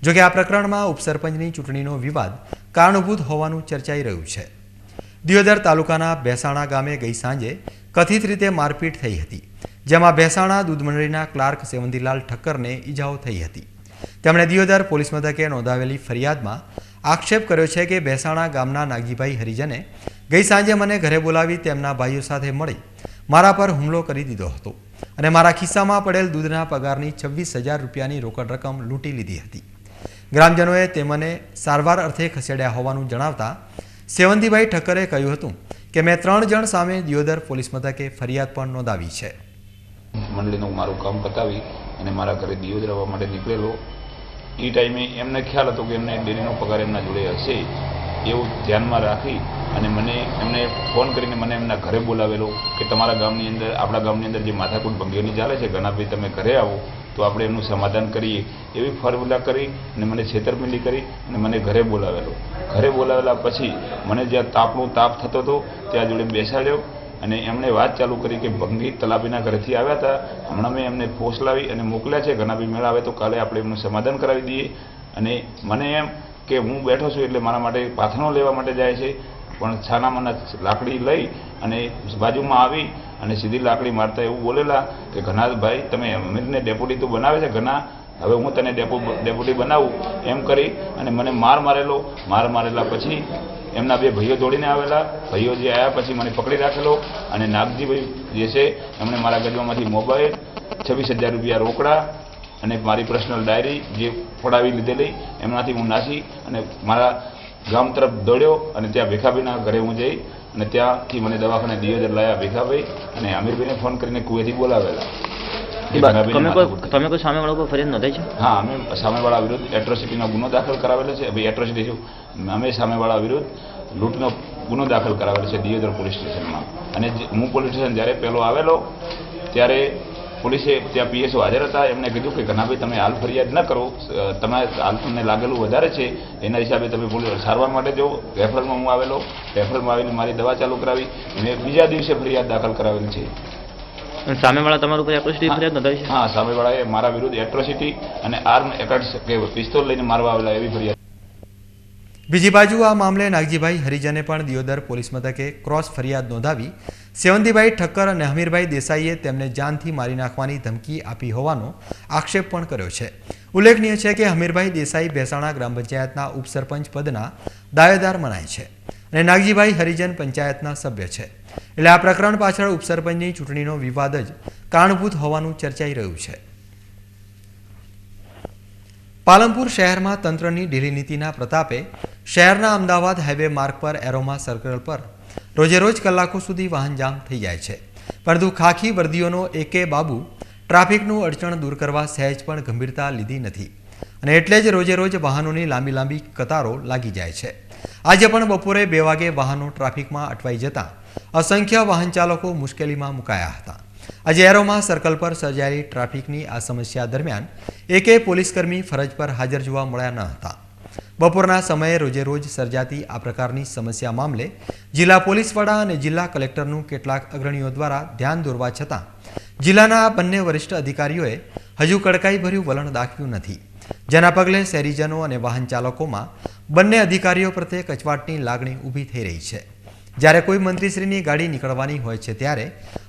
જો કે આ પ્રકરણમાં ઉપસરપંચની ચૂંટણીનો વિવાદ કારણભૂત હોવાનું ચર્ચાઈ રહ્યું છે। દિયોદર તાલુકાના ભેસાણા ગામે ગઈ સાંજે કથિત રીતે મારપીટ થઈ હતી, જેમાં ભેસાણા દૂધ મંડળીના ક્લાર્ક સેવંતીલાલ ઠક્કરને ઈજાઓ થઈ હતી। તેમણે દિયોદર પોલીસ મથકે નોંધાવેલી ફરિયાદમાં આક્ષેપ કર્યો છે કે ભેસાણા ગામના નાગજીભાઈ હરિજને ગઈ સાંજે મને ઘરે બોલાવી તેમના ભાઈઓ સાથે મળી મારા પર હુમલો કરી દીધો હતો અને મારા ખિસ્સામાં પડેલ દૂધના પગારની 26,000 રૂપિયાની રોકડ રકમ લૂંટી લીધી હતી। ગ્રામજનોએ તેમને સારવાર અર્થે ખસેડ્યા હોવાનું જણાવતા સેવંતીભાઈ ઠક્કરે કહ્યું હતું કે મેં 3 જણ સામે દિયોદર પોલીસ મથકે ફરિયાદ પણ નોંધાવી છે। મંડળીનું મારું કામ પતાવી અને મારા ઘરે દિયોદર આવવા માટે નીકળેલો એ ટાઈમે એમને ખ્યાલ હતો કે એમને ડેરીનો પગાર એમના જોડે હશે એવું ધ્યાનમાં રાખી અને મને એમને ફોન કરીને મને એમના ઘરે બોલાવેલો કે તમારા ગામની અંદર, આપણા ગામની અંદર જે માથાકૂટ ભંગીઓની ચાલે છે, ઘનાભાઈ તમે ઘરે આવો તો આપણે એમનું સમાધાન કરીએ એવી ફોર્મ્યુલા કરી અને મને છેતરપિંડી કરી અને મને ઘરે બોલાવેલો। ઘરે બોલાવેલા પછી મને જ્યાં તાપનો તાપ થતો હતો ત્યાં જોડે બેસાડ્યો અને એમણે વાત ચાલુ કરી કે ભંગી તલાપીના ઘરેથી આવ્યા હતા, હમણાં મેં એમને પોસ્ટ લાવી અને મોકલ્યા છે, ઘનાભાઈ મેળ આવે તો કાલે આપણે એમનું સમાધાન કરાવી દઈએ। અને મને એમ કે હું બેઠો છું એટલે મારા માટે પાથરણો લેવા માટે જાય છે, પણ છાનામાના લાકડી લઈ અને બાજુમાં આવી અને સીધી લાકડી મારતા એવું બોલેલા કે ઘનાભાઈ તમે અમીરને ડેપ્યુટી તો બનાવે છે, ઘના હવે હું તને ડેપ્યુટી બનાવું એમ કરી અને મને મારેલો। મારેલા પછી એમના 2 ભાઈઓ દોડીને આવેલા। ભાઈઓ જે આવ્યા પછી મને પકડી રાખેલો અને નાગજીભાઈ જે છે એમણે મારા ગજવામાંથી મોબાઈલ, 26,000 રૂપિયા રોકડા અને મારી પર્સનલ ડાયરી જે ફોડાવી લીધેલી એમનાથી હું નાસી અને મારા ગામ તરફ દોડ્યો અને ત્યાં ભીખાભાઈના ઘરે હું જઈ અને ત્યાંથી મને દવાખાને દિયોદર લાયા ભીખાભાઈ અને અમીરભાઈને ફોન કરીને કુવેથી બોલાવેલા। તમે કોઈ સામેવાળા ઉપર ફરિયાદ નોંધાઈ છે? હા, અમે સામેવાળા વિરુદ્ધ એટ્રોસિટીનો ગુનો દાખલ કરાવેલો છે। ભાઈ એટ્રોસિટી શું, અમે સામેવાળા વિરુદ્ધ લૂંટનો ગુનો દાખલ કરાવેલો છે દિયોદર પોલીસ સ્ટેશનમાં। અને હું પોલીસ સ્ટેશન જ્યારે પહેલો આવેલો ત્યારે પોલીસે ત્યાં PSO હાજર હતા, એમણે કીધું કે ઘનાભાઈ તમે હાલ ફરિયાદ ન કરો, તમે હાલ તમને લાગેલું વધારે છે એના હિસાબે તમે પોલીસ સારવાર માટે જાઓ। રેફરલમાં હું આવેલો, રેફરલમાં આવીને મારી દવા ચાલુ કરાવી, મેં બીજા દિવસે ફરિયાદ દાખલ કરાવેલી છે। સામેવાળા તમારા ઉપર એટ્રોસિટી ફરિયાદ નોંધાવી છે? હા, સામેવાળાએ મારા વિરુદ્ધ એટ્રોસિટી અને આર્મ કે પિસ્તોલ લઈને મારવા આવેલા એવી ફરિયાદ। બીજી બાજુ આ મામલે નાગજીભાઈ હરિજને પણ દિયોદર પોલીસ મથકે ક્રોસ ફરિયાદ નોંધાવી સેવંતીભાઈ ઠક્કર અને હમીરભાઈ દેસાઈએ તેમને જાનથી મારી નાખવાની ધમકી આપી હોવાનો આક્ષેપ પણ કર્યો છે. ઉલ્લેખનીય છે કે હમીરભાઈ દેસાઈ ભેસાણા ગ્રામ પંચાયતના ઉપસરપંચ પદના દાવેદાર મનાય છે અને નાગજીભાઈ હરિજન પંચાયતના સભ્ય છે. એટલે આ પ્રકરણ પાછળ ઉપસરપંચની ચૂંટણીનો વિવાદ જ કારણભૂત હોવાનું ચર્ચાઈ રહ્યું છે. પાલનપુર શહેરમાં તંત્રની ઢીલી નીતિના પ્રતાપે શહેરના અમદાવાદ હાઈવે માર્ગ પર એરોમા સર્કલ પર રોજેરોજ કલાકો સુધી વાહન જામ થઈ જાય છે. પરંતુ ખાખી વર્દીઓનો એકે બાબુ ટ્રાફિકનું અડચણ દૂર કરવા સહેજ પણ ગંભીરતા લીધી નથી અને એટલે જ રોજેરોજ વાહનોની લાંબી કતારો લાગી જાય છે. આજે પણ બપોરે 2 વાગે વાહનો ટ્રાફિકમાં અટવાઈ જતા અસંખ્ય વાહન ચાલકો મુશ્કેલીમાં મુકાયા હતા. આજે એરોમા સર્કલ પર સર્જાયેલી ટ્રાફિકની આ સમસ્યા દરમિયાન એકે પોલીસકર્મી ફરજ પર હાજર જોવા મળ્યા ન હતા. બપોરના સમયે રોજેરોજ સર્જાતી આ પ્રકારની સમસ્યા મામલે જિલ્લા પોલીસ વડા અને જિલ્લા કલેક્ટરનું કેટલાક અગ્રણીઓ દ્વારા ધ્યાન દોરવા છતાં જિલ્લાના આ બંને વરિષ્ઠ અધિકારીઓએ હજુ કડકાઈભર્યું વલણ દાખવ્યું નથી, જેના પગલે શહેરીજનો અને વાહન ચાલકોમાં બંને અધિકારીઓ પ્રત્યે કચવાટની લાગણી ઊભી થઈ રહી છે. જ્યારે કોઈ મંત્રીશ્રીની ગાડી નીકળવાની હોય છે ત્યારે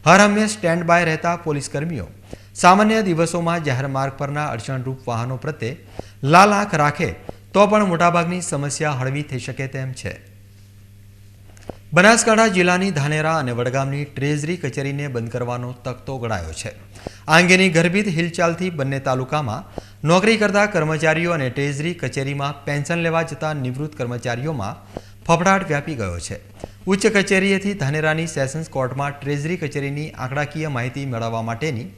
હરહંમેશ સ્ટેન્ડ બાય રહેતા પોલીસકર્મીઓ સામાન્ય દિવસોમાં જાહેર માર્ગ પરના અડચણરૂપ વાહનો પ્રત્યે લાલ આંખ રાખે તો પણ મોટાભાગની સમસ્યા હળવી થઈ શકે તેમ છે. બનાસકાંઠા જિલ્લાની ધાનેરા અને વડગામની ટ્રેઝરી કચેરીને બંધ કરવાનો તખતો ગળાયો છે. આ અંગેની ગર્ભિત હિલચાલથી બંને તાલુકામાં નોકરી કરતા કર્મચારીઓ અને ટ્રેઝરી કચેરીમાં પેન્શન લેવા જતા નિવૃત્ત કર્મચારીઓમાં ફફડાટ વ્યાપી ગયો છે. ઉચ્ચ કચેરીએથી ધાનેરાની સેશન્સ કોર્ટમાં ટ્રેઝરી કચેરીની આંકડાકીય માહિતી મેળવવા માટેની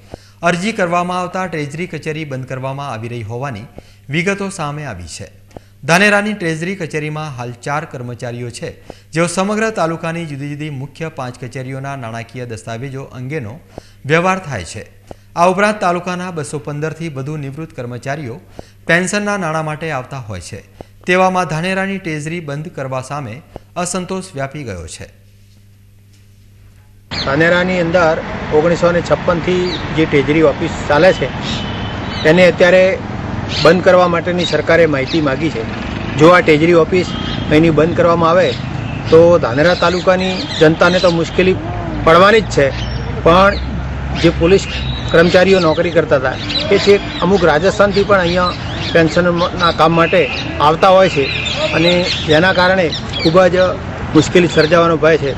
અરજી કરવામાં આવતા ટ્રેઝરી કચેરી બંધ કરવામાં આવી રહી હોવાની વિગતો સામે આવી છે. ધાનેરાની ટ્રેઝરી કચેરીમાં હાલ 4 કર્મચારીઓ છે, જેઓ સમગ્ર તાલુકાની જુદી જુદી મુખ્ય 5 કચેરીઓના નાણાકીય દસ્તાવેજો અંગેનો વ્યવહાર થાય છે. આ ઉપરાંત તાલુકાના 215થી વધુ નિવૃત્ત કર્મચારીઓ પેન્શનના નાણાં માટે આવતા હોય છે. તેવામાં ધાનેરાની ટ્રેઝરી બંધ કરવા સામે અસંતોષ વ્યાપી ગયો છે. ધાનેરાની અંદર 1956થી જે ટ્રેઝરી ઓફિસ ચાલે છે તેને અત્યારે બંધ કરવા માટેની સરકારે માહિતી માગી છે. જો આ ટ્રેઝરી ઓફિસ અહીંની બંધ કરવામાં આવે તો ધાનેરા તાલુકાની જનતાને તો મુશ્કેલી પડવાની જ છે, પણ જે પોલીસ કર્મચારીઓ નોકરી કરતા હતા એ છે અમુક રાજસ્થાનથી પણ અહીંયા પેન્શનના કામ માટે આવતા હોય છે અને જેના કારણે ખૂબ જ મુશ્કેલી સર્જાવાનો ભય છે.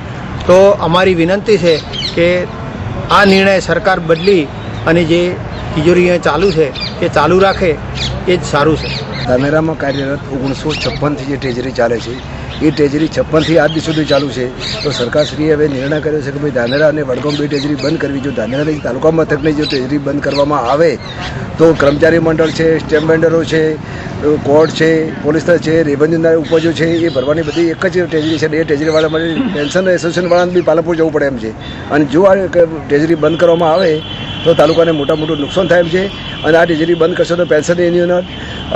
તો અમારી વિનંતી છે કે આ નિર્ણય સરકાર બદલી અને જે તિજોરી અહીંયા ચાલુ છે એ ચાલુ રાખે એ જ સારું છે. ધાનેરામાં કાર્યરત 1956થી જે ટ્રેઝરી ચાલે છે એ ટ્રેઝરી 56થી આજ દિવસ સુધી ચાલુ છે. તો સરકારશ્રીએ હવે નિર્ણય કર્યો છે કે ભાઈ ધાનેરા અને વડગામ 2 ટ્રેઝરી બંધ કરવી. જો ધાનેરાની તાલુકા મથકની જો ટ્રેઝરી બંધ કરવામાં આવે તો કર્મચારી મંડળ છે, સ્ટેમ્પ વેન્ડરો છે, કોર્ટ છે, પોલીસ છે, રેવન્યુના ઉપજો છે, એ ભરવાની બધી એક જ ટ્રેઝરી છે. એ ટ્રેઝરીવાળા માટે પેન્શન એસોસિએશનવાળાને બી પાલનપુર જવું પડે એમ છે. અને જો આ ટ્રેઝરી બંધ કરવામાં આવે તો તાલુકાને મોટું નુકસાન થાય એમ છે. અને આ ટ્રેઝરી બંધ કરશો તો પેન્શન યુનિયન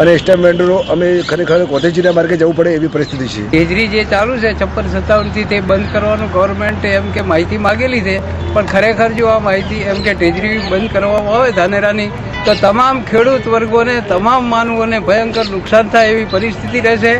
અને સ્ટેમ્પ વેન્ડરો અમે ખરેખર કોટેજીના માર્ગે જવું પડે એવી પરિસ્થિતિ છે. ટ્રેઝરી જે ચાલુ છે 56-57થી તે બંધ કરવાનું ગવર્મેન્ટે એમ કે માહિતી માગેલી છે, પણ ખરેખર જો આ માહિતી એમ કે ટ્રેઝરી બંધ કરવામાં આવે ધાનેરાની તો તમામ ખેડૂત વર્ગોને, તમામ માનવોને ભયંકર નુકસાન થાય એવી પરિસ્થિતિ રહેશે.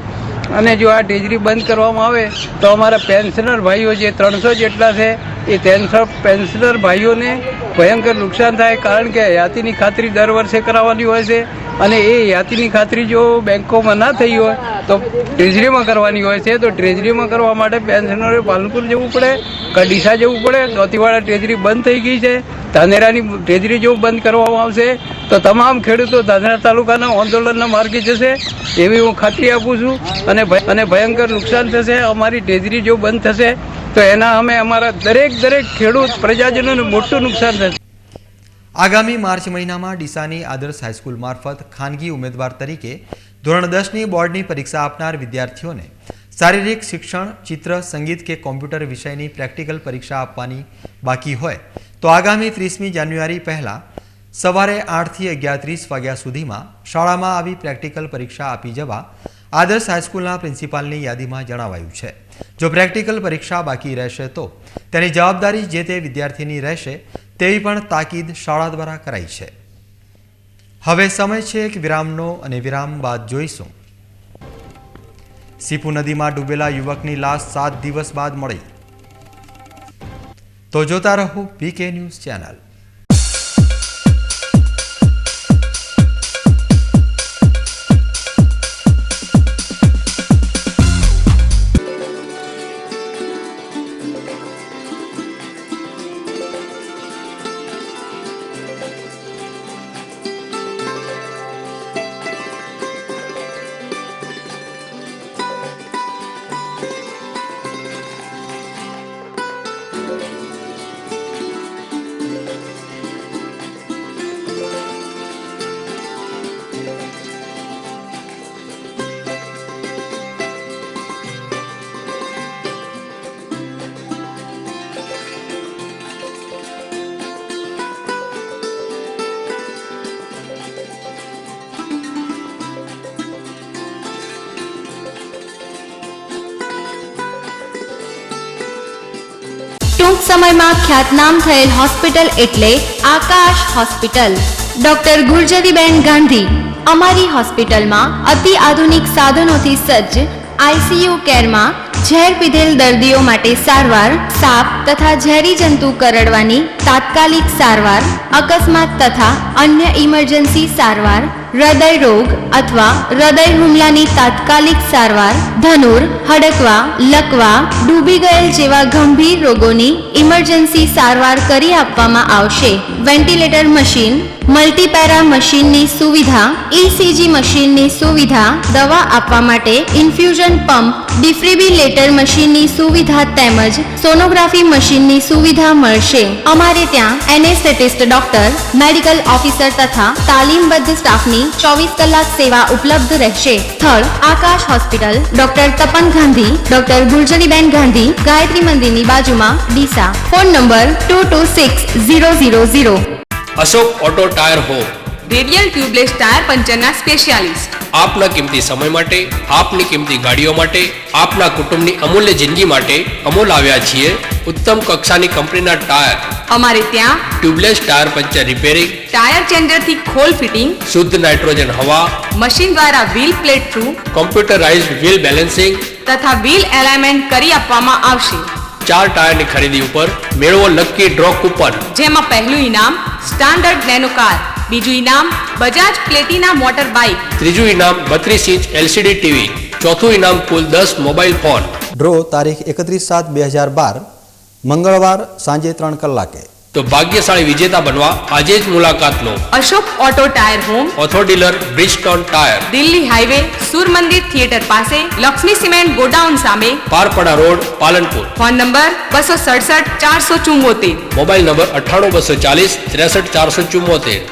અને જો આ ટ્રેઝરી બંધ કરવામાં આવે તો અમારા પેન્શનર ભાઈઓ જે 300 જેટલા છે એ 300 પેન્શનર ભાઈઓને ભયંકર નુકસાન થાય, કારણ કે હયાતીની ખાતરી દર વર્ષે કરાવવાની હોય છે અને એ હયાતીની ખાતરી જો બેંકોમાં ના થઈ હોય તો ટ્રેઝરીમાં કરવાની હોય છે. તો ટ્રેઝરીમાં કરવા માટે પેન્શનરોએ પાલનપુર જવું પડે, ડીસા જવું પડે. દોતીવાડા ટ્રેઝરી બંધ થઈ ગઈ છે. ધાનેરાની ટ્રેઝરી જો બંધ કરવામાં આવશે તો તમામ ખેડૂતો ધાનેરા તાલુકાના આંદોલનના માર્ગે જશે એવી હું ખાતરી આપું છું. અને ભયંકર નુકસાન થશે. અમારી ટ્રેઝરી જો બંધ થશે તો એના અમે અમારા દરેક ખેડૂત પ્રજાજનોને મોટું નુકસાન થશે. આગામી માર્ચ મહિનામાં ડીસાની આદર્શ હાઈસ્કૂલ મારફત ખાનગી ઉમેદવાર તરીકે ધોરણ 10ની બોર્ડની પરીક્ષા આપનાર વિદ્યાર્થીઓને શારીરિક શિક્ષણ, ચિત્ર, સંગીત કે કોમ્પ્યુટર વિષયની પ્રેક્ટિકલ પરીક્ષા આપવાની બાકી હોય તો આગામી 30મી જાન્યુઆરી પહેલાં સવારે 8થી 11:30 વાગ્યા સુધીમાં શાળામાં આવી પ્રેક્ટિકલ પરીક્ષા આપી જવા આદર્શ હાઈસ્કૂલના પ્રિન્સિપાલની યાદીમાં જણાવાયું છે. જો પ્રેક્ટિકલ પરીક્ષા બાકી રહેશે તો તેની જવાબદારી જે તે વિદ્યાર્થીની રહેશે તેવી પણ તાકીદ શાળા દ્વારા કરાઈ છે. હવે સમય છે એક વિરામનો અને વિરામ બાદ જોઈશું. સીપુ નદીમાં ડૂબેલા યુવકની લાશ 7 દિવસ બાદ મળી. તો જોતા રહો પીકે ન્યૂઝ ચેનલ. ટૂંક સમયમાં ખ્યાતનામ થયેલ હોસ્પિટલ એટલે આકાશ હોસ્પિટલ. ડોક્ટર ગુર્જરીબેન ગાંધી. અમારી હોસ્પિટલમાં અતિ આધુનિક સાધનોથી સજ્જ આઈસીયુ કેરમાં ઝેર પીધેલ દર્દીઓ માટે સારવાર, સાપ તથા ઝેરી જંતુ કરડવાની તાત્કાલિક સારવાર, અકસ્માત તથા અન્ય ઇમરજન્સી સારવાર, હૃદય રોગ અથવા હૃદય હુમલાની તાત્કાલિક સારવાર, ધનુર, હડકવા, લકવા, ડૂબી ગયેલ જેવા ગંભીર રોગોની ઇમરજન્સી સારવાર કરી આપવામાં આવશે. વેન્ટિલેટર મશીન, મલ્ટીપેરા મશીનની સુવિધા, ઇસીજી મશીનની સુવિધા, દવા આપવા માટે ઇન્ફ્યુઝન પંપ, ડિફિબ્રિલેટર મશીનની સુવિધા તેમજ સોનોગ્રાફી મશીનની સુવિધા મળશે. અમારે ત્યાં એનેસ્થેટિસ્ટ ડોક્ટર, મેડિકલ ઓફિસર તથા તાલીમબદ્ધ સ્ટાફની 24 કલાક સેવા ઉપલબ્ધ રહેશે. સ્થળ Akash hospital, doctor Tapan Gandhi, doctor Gurjariben Gandhi, Gayatri મંદિરની બાજુમાં, Deesa. Phone number 226000. Ashok auto tyre home. Radial tubeless tyre પંચરના સ્પેશિયાલિસ્ટ. આપના કિંમતી સમય માટે, આપની કિંમતી ગાડીઓ માટે, આપના કુટુંબની અમૂલ્ય જિંદગી માટે અમૂલ આવ્યા છીએ ઉત્તમ કક્ષાની કંપનીના ટાયર. અમારે ત્યાં tubeless tyre puncture repairing, tyre ચેન્જરથી ખોલ ફિટિંગ, શુદ્ધ નાઇટ્રોજન હવા, મશીન દ્વારા wheel plate through computerised wheel balancing તથા વ્હીલ એલાઇનમેન્ટ કરી આપવામાં આવશે. 4 ટાયરની ખરીદી ઉપર મેળવો લકી ડ્રો કૂપન, જેમાં પહેલું ઇનામ સ્ટાન્ડર્ડ નેનો કાર, બીજું ઇનામ બજાજ પ્લેટિના મોટર બાઇક, ત્રીજું ઇનામ 32 ઇંચ LCD ટીવી, ચોથું ઇનામ કુલ 10 મોબાઈલ ફોન. ડ્રો તારીખ 31/7/2012 મંગળવાર સાંજે 3 કલાકે. તો ભાગ્યશાળી વિજેતા બનવા આજે જ મુલાકાત લો. અશોક ઓટો ટાયર હોમ, ઓથો dealer, Bridgestone tyre, Delhi highway, Sur Mandir theatre પાસે, લક્ષ્મી સિમેન્ટ ગોડાઉન સામે, Parpada road, Palanpur. Phone number 267 474. Mobile number 98 240 63 474.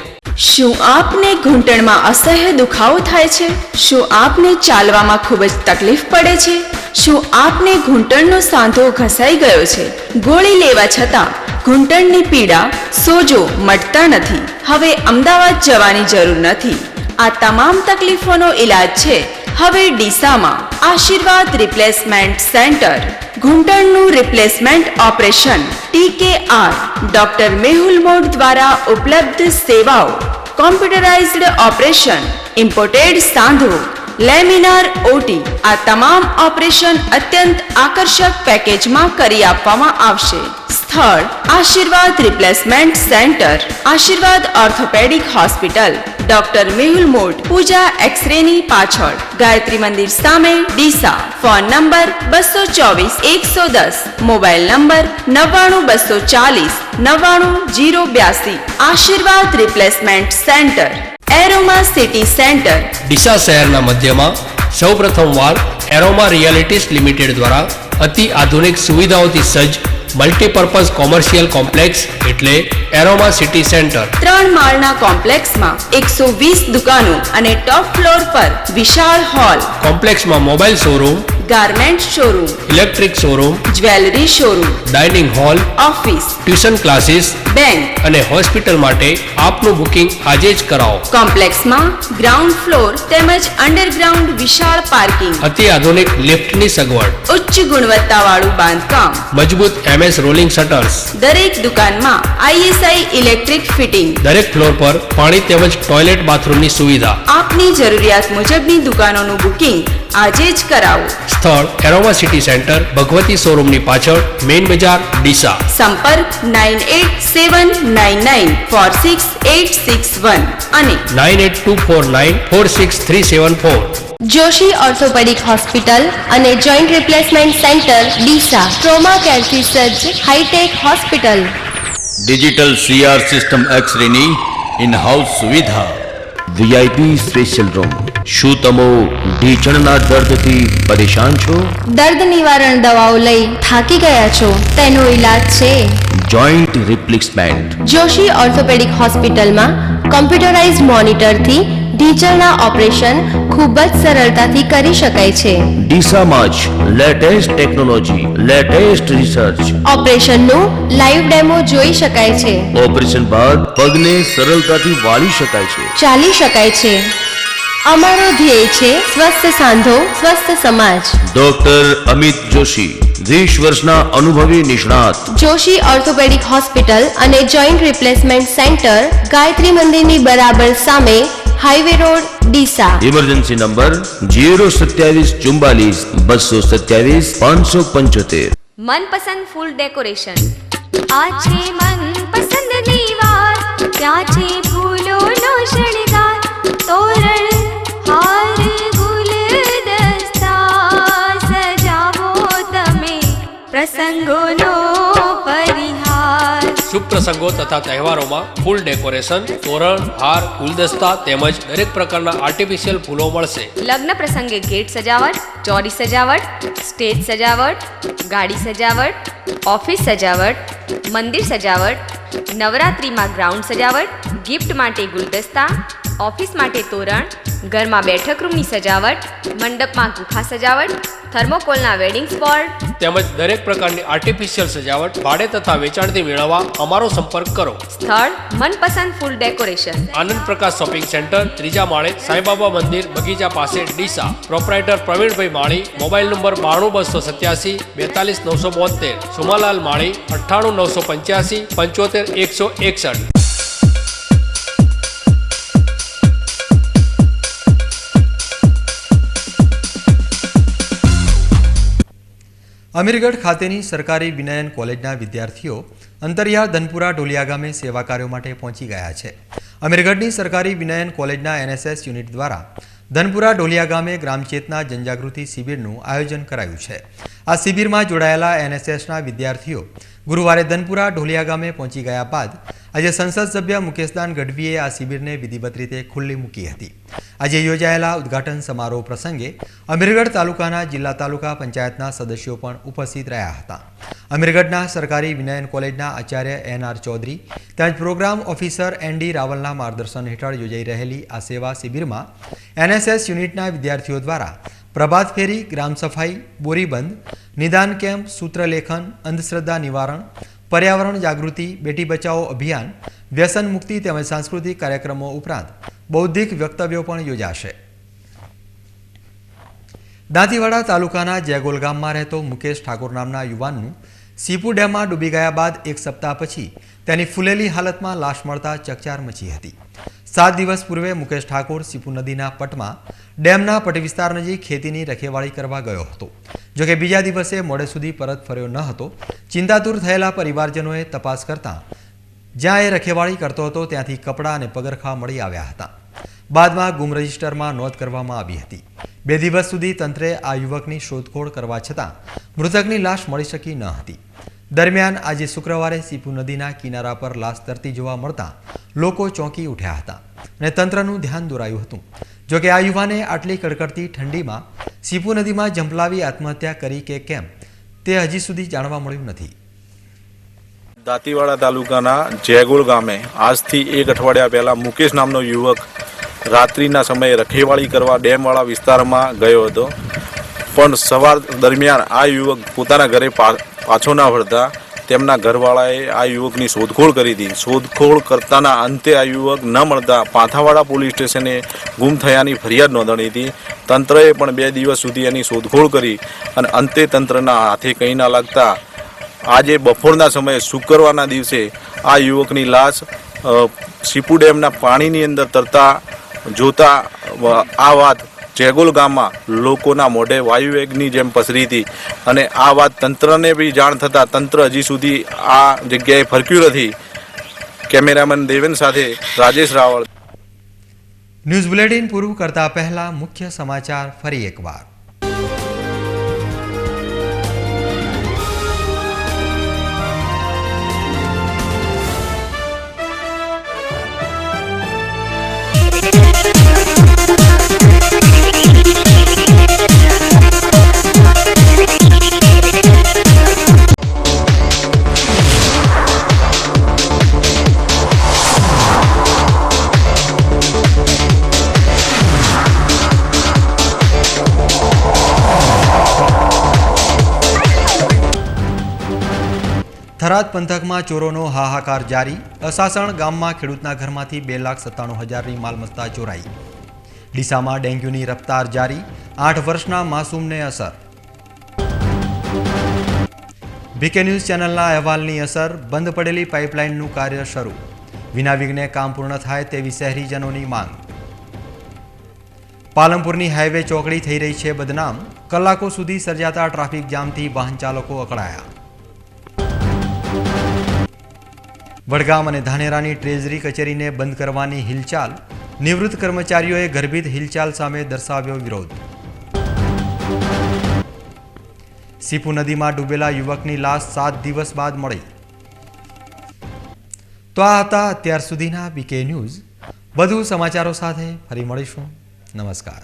શું આપને ઘૂંટણમાં અસહ્ય દુખાવો થાય છે? શું આપને ચાલવામાં ખૂબ જ તકલીફ પડે છે? શું આપને ઘૂંટણનો સાંધો ઘસાઈ ગયો છે? ગોળી લેવા છતાં ઘૂંટણની પીડા, સોજો મટતા નથી? હવે અમદાવાદ જવાની જરૂર નથી. આ તમામ તકલીફોનો ઈલાજ છે હવે ડીસામાં. Ashirwad replacement centre. ઘૂંટણનું replacement operation TKR doctor Mehul Mod દ્વારા ઉપલબ્ધ સેવાઓ. કોમ્પ્યુટરાઇઝ્ડ ઓપરેશન, ઇમ્પોર્ટેડ સાંધો, લેમિનાર ઓટી. આ તમામ ઓપરેશન અત્યંત આકર્ષક પેકેજમાં કરી આપવામાં આવશે. સ્થળ Ashirwad replacement centre, Ashirwad orthopaedic hospital, doctor Mehul Mod, Pooja એક્સરેની પાછળ, ગાયત્રી મંદિર સામે, Deesa. Phone number 224 110, mobile number 99 240 99082. Ashirwad replacement centre, aroma city centre. Deesa શહેરના મધ્યમાં સૌપ્રથમવાર એરોમા રિયાલિટીઝ લિમિટેડ દ્વારા અતિ આધુનિક સુવિધાઓથી સજ્જ મલ્ટીપર્પઝ કોમર્શિયલ કોમ્પ્લેક્સ એટલે એરોમા સિટી સેન્ટર. 3 માળના કોમ્પ્લેક્સમાં 120 દુકાનો અને ટોપ ફ્લોર પર વિશાળ હોલ. કોમ્પ્લેક્સમાં mobile showroom, garment showroom, electric showroom, jewellery showroom, dining hall, office, tuition classes, bank અને હોસ્પિટલ માટે આપનું બુકિંગ આજે જ કરાવો. કોમ્પ્લેક્સમાં ગ્રાઉન્ડ ફ્લોર તેમજ અંડરગ્રાઉન્ડ વિશાળ પાર્કિંગ, અતિ આધુનિક લિફ્ટની સગવડ, ઉચ્ચ ગુણવત્તાવાળું બાંધકામ, મજબૂત MS રોલિંગ શટર્સ, દરેક દુકાનમાં ISI ઇલેક્ટ્રિક ફિટિંગ, દરેક ફ્લોર પર પાણી તેમજ ટોયલેટ બાથરૂમની સુવિધા. આપની જરૂરિયાત મુજબની દુકાનોનું બુકિંગ આજે જ કરાવો. સ્થળ એરોમા સિટી સેન્ટર, ભગવતી શોરૂમની પાછળ, મેઇન બજાર, ડીસા. સંપર્ક 9879946861 અને 9824946374. જોશી ઓર્થોપેડિક હોસ્પિટલ અને joint replacement centre Deesa. Trauma કેરથી સજ્જ hi tech hospital. Digital CR system એક્સ-રેની ઇન હાઉસ સુવિધા, VIP સ્પેશિયલ રૂમ. શું તમે ઢીંચણના દર્દથી પરેશાન છો? દર્દ નિવારણ દવાઓ લઈ થાકી ગયા છો? તેનો ઈલાજ છે જોઈન્ટ રિપ્લેસમેન્ટ. જોશી ઓર્થોપેડિક હોસ્પિટલમાં કમ્પ્યુટરાઇઝ્ડ મોનિટરથી ઢીંચણના ઓપરેશન ખૂબ જ સરળતાથી કરી શકાય છે. ડીસામાં જ લેટેસ્ટ ટેકનોલોજી, લેટેસ્ટ રિસર્ચ. ઓપરેશનનું લાઈવ ડેમો જોઈ શકાય છે. ઓપરેશન બાદ પગને સરળતાથી વાળી શકાય છે, ચાલી શકાય છે. અમારો ધ્યેય છે સ્વસ્થ સાંધો, સ્વસ્થ સમાજ. ડોક્ટર અમિત જોશી, 20 વર્ષના અનુભવી નિષ્ણાત. જોશી ઓર્થોપેડિક હોસ્પિટલ અને જોઈન્ટ રિપ્લેસમેન્ટ સેન્ટર, ગાયત્રી મંદિરની બરાબર સામે, highway road, Deesa. Emergency number 02744 227 575. મનપસંદ ફૂલ ડેકોરેશન. આ છે મનપસંદની વાત, ત્યાં છે ફૂલોનો શણગાર, તોરણ, હાર, ગુલદસ્તા, સજાવો તમે પ્રસંગોનો પરિહાર. શુભ પ્રસંગો તથા તહેવારોમાં ફૂલ ડેકોરેશન, તોરણ, હાર, ગુલદસ્તા તેમજ દરેક પ્રકારના આર્ટિફિશિયલ ફૂલો મળશે. લગ્ન પ્રસંગે ગેટ સજાવટ, ચોરી સજાવટ, સ્ટેજ સજાવટ, ગાડી સજાવટ, ઓફિસ સજાવટ, મંદિર સજાવટ, નવરાત્રિમાં ગ્રાઉન્ડ સજાવટ, ગિફ્ટ માટે ગુલદસ્તા, ઓફિસ માટે તોરણ, ઘરમાં બેઠક રૂમની સજાવટ, મંડપમાં ગુફા સજાવટ, થર્મોકોલના વેડિંગ સ્પોટ તેમજ દરેક પ્રકારની આર્ટિફિશિયલ સજાવટ ભાડે તથા વેચાણથી મેળવવા અમારો સંપર્ક કરો. સ્થળ મનપસંદ ફૂલ decoration, Anand Prakash shopping centre, 3જા માળે, સાંઈબાબા મંદિર, બગીચા પાસે, Deesa. Proprietor Pravinbhai Mali. Mobile number 92287 42972. Sumalal Mali 98985 75161. Amirgadh ખાતેની સરકારી વિનયન કોલેજના વિદ્યાર્થીઓ અંતરિયાળ ધનપુરા ઢોલિયા ગામે સેવા કાર્યો માટે પહોંચી ગયા છે. અમીરગઢની સરકારી વિનયન કોલેજના NSS યુનિટ દ્વારા ધનપુરા ઢોલિયા ગામે ગ્રામચેતના જનજાગૃતિ શિબિરનું આયોજન કરાયું છે. આ શિબિરમાં જોડાયેલા NSSના વિદ્યાર્થીઓ ગુરુવારે ધનપુરા ઢોલિયા ગામે પહોંચી ગયા બાદ આજે સંસદ સભ્ય મુકેશદાન ગઢવીએ આ શિબિરને વિધિવત રીતે ખુલ્લી મૂકી હતી. આજે યોજાયેલા ઉદ્ઘાટન સમારોહ પ્રસંગે અમીરગઢ તાલુકાના જિલ્લા તાલુકા પંચાયતના સદસ્યો પણ ઉપસ્થિત રહ્યા હતા. અમીરગઢના સરકારી વિનયન કોલેજના આચાર્ય NR ચૌધરી તેમજ પ્રોગ્રામ ઓફિસર ND રાવલના માર્ગદર્શન હેઠળ યોજાઈ રહેલી આ સેવા શિબિરમાં NSS યુનિટના વિદ્યાર્થીઓ દ્વારા પ્રભાત ફેરી, ગ્રામ સફાઈ, બોરીબંધ, નિદાન કેમ્પ, સૂત્રલેખન, અંધશ્રદ્ધા નિવારણ, પર્યાવરણ જાગૃતિ, બેટી બચાવો અભિયાન, વ્યસન મુક્તિ તેમજ સાંસ્કૃતિક કાર્યક્રમો ઉપરાંત બૌદ્ધિક વક્તવ્યો પણ યોજાશે. દાંતીવાડા તાલુકાના જેગોલ ગામમાં રહેતો મુકેશ ઠાકોર નામના યુવાનનું સીપુ ડેમમાં ડૂબી ગયા બાદ એક સપ્તાહ પછી તેની ફૂલેલી હાલતમાં લાશ મળતા ચકચાર મચી હતી. 7 દિવસ પૂર્વે મુકેશ ઠાકોર સીપુ નદીના પટમાં ડેમના પટ વિસ્તાર નજીક ખેતીની રખેવાળી કરવા ગયો હતો. જોકે બીજા દિવસે મોડે સુધી પરત ફર્યો ન હતો. ચિંતાતુર થયેલા પરિવારજનોએ તપાસ કરતા જ્યાં એ રખેવાળી કરતો હતો ત્યાંથી કપડાં અને પગરખાં મળી આવ્યા હતા. બાદમાં ગુમ રજિસ્ટરમાં નોંધ કરવામાં આવી હતી. 2 દિવસ સુધી તંત્રે આ યુવકની શોધખોળ કરવા છતાં મૃતકની લાશ મળી શકી ન હતી. દરમિયાન આજે શુક્રવારે સીપુ નદીના કિનારા પર લાશ તરતી જોવા મળતા લોકો ચોંકી ઉઠ્યા હતા અને તંત્રનું ધ્યાન દોરાયું હતું. જોકે આ યુવાને આટલી કડકડતી ઠંડીમાં સીપુ નદીમાં ઝંપલાવી આત્મહત્યા કરી કે કેમ તે હજી સુધી જાણવા મળ્યું નથી. દાંતીવાડા તાલુકાના જેગોળ ગામે આજથી 1 અઠવાડિયા પહેલા મુકેશ નામનો યુવક રાત્રિના સમયે રખેવાળી કરવા ડેમવાળા વિસ્તારમાં ગયો હતો. પણ સવાર દરમિયાન આ યુવક પોતાના ઘરે પાછો ના વળતા તેમના ઘરવાળાએ આ યુવકની શોધખોળ કરી હતી. શોધખોળ કરતાના અંતે આ યુવક ન મળતા પાંથાવાડા પોલીસ સ્ટેશને ગુમ થયાની ફરિયાદ નોંધાણી હતી. તંત્રએ પણ 2 દિવસ સુધી એની શોધખોળ કરી અને અંતે તંત્રના હાથે કંઈ ના લાગતા આજે બપોરના સમયે શુક્રવારના દિવસે આ યુવકની લાશ સીપુ ડેમના પાણીની અંદર તરતા જોતા આ વાત જેગોલ ગામમાં લોકોના મોઢે વાયુવેગની જેમ પસરી હતી અને આ વાત તંત્રને બી જાણ થતાં તંત્ર હજી સુધી આ જગ્યાએ ફરક્યું નથી. કેમેરામેન દેવેન સાથે રાજેશ રાવળ. ન્યૂઝ બુલેટિન પૂરું કરતા પહેલા મુખ્ય સમાચાર ફરી એકવાર. થરાદ પંથકમાં ચોરોનો હાહાકાર જારી. અસાસણ ગામમાં ખેડૂતના ઘરમાંથી 2,97,000ની માલમત્તા ચોરાઈ. ડીસામાં ડેન્ગ્યુની રફતાર જારી. 8 વર્ષના માસૂમને અસર. બીકે ન્યૂઝ ચેનલના અહેવાલની અસર. બંધ પડેલી પાઇપલાઇનનું કાર્ય શરૂ. વિના વિઘ્ને કામ પૂર્ણ થાય તેવી શહેરીજનોની માંગ. પાલનપુરની હાઈવે ચોકડી થઈ રહી છે બદનામ. કલાકો સુધી સર્જાતા ટ્રાફિક જામથી વાહન ચાલકો અકળાયા. વડગામ અને ધાનેરાની ટ્રેઝરી કચેરીને બંધ કરવાની હિલચાલ. નિવૃત્ત કર્મચારીઓએ ગર્ભિત હિલચાલ સામે દર્શાવ્યો વિરોધ. સીપુ નદીમાં ડૂબેલા યુવકની લાશ 7 દિવસ બાદ મળી. તો આ હતા અત્યાર સુધીના બીકે ન્યૂઝ. વધુ સમાચારો સાથે ફરી મળીશું. નમસ્કાર.